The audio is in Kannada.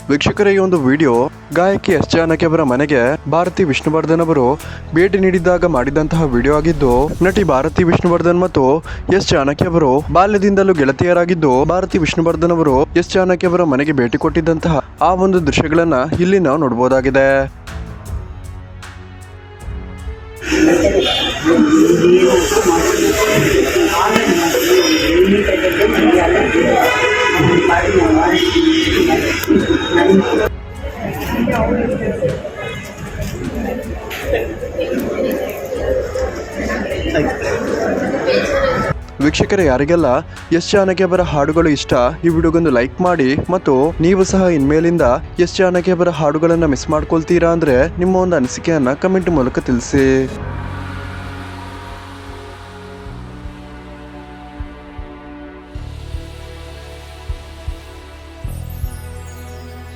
ವೀಕ್ಷಕರ ಈ ಒಂದು ವಿಡಿಯೋ ಗಾಯಕಿ ಎಸ್ ಜಾನಕಿ ಅವರ ಮನೆಗೆ ಭಾರತಿ ವಿಷ್ಣುವರ್ಧನ್ ಅವರು ಭೇಟಿ ನೀಡಿದಾಗ ಮಾಡಿದಂತಹ ವಿಡಿಯೋ ಆಗಿದ್ದು, ನಟಿ ಭಾರತಿ ವಿಷ್ಣುವರ್ಧನ್ ಮತ್ತು ಎಸ್ ಜಾನಕಿ ಅವರು ಬಾಲ್ಯದಿಂದಲೂ ಗೆಳತಿಯರಾಗಿದ್ದು, ಭಾರತಿ ವಿಷ್ಣುವರ್ಧನ್ ಅವರು ಎಸ್ ಜಾನಕಿ ಅವರ ಮನೆಗೆ ಭೇಟಿ ಕೊಟ್ಟಿದ್ದಂತಹ ಆ ಒಂದು ದೃಶ್ಯಗಳನ್ನ ಇಲ್ಲಿ ನಾವು ನೋಡಬಹುದಾಗಿದೆ. ವೀಕ್ಷಕರೇ, ಯಾರಿಗೆಲ್ಲ ಎಸ್ ಜಾನಕಿ ಅವರ ಹಾಡುಗಳು ಇಷ್ಟ, ಈ ವಿಡಿಯೋಗೊಂದು ಲೈಕ್ ಮಾಡಿ ಮತ್ತು ನೀವು ಸಹ ಇನ್ಮೇಲಿಂದ ಎಸ್ ಜಾನಕಿ ಅವರ ಹಾಡುಗಳನ್ನ ಮಿಸ್ ಮಾಡ್ಕೊಳ್ತೀರಾ ಅಂದ್ರೆ ನಿಮ್ಮ ಒಂದು ಅನಿಸಿಕೆಯನ್ನ ಕಮೆಂಟ್ ಮೂಲಕ ತಿಳಿಸಿ.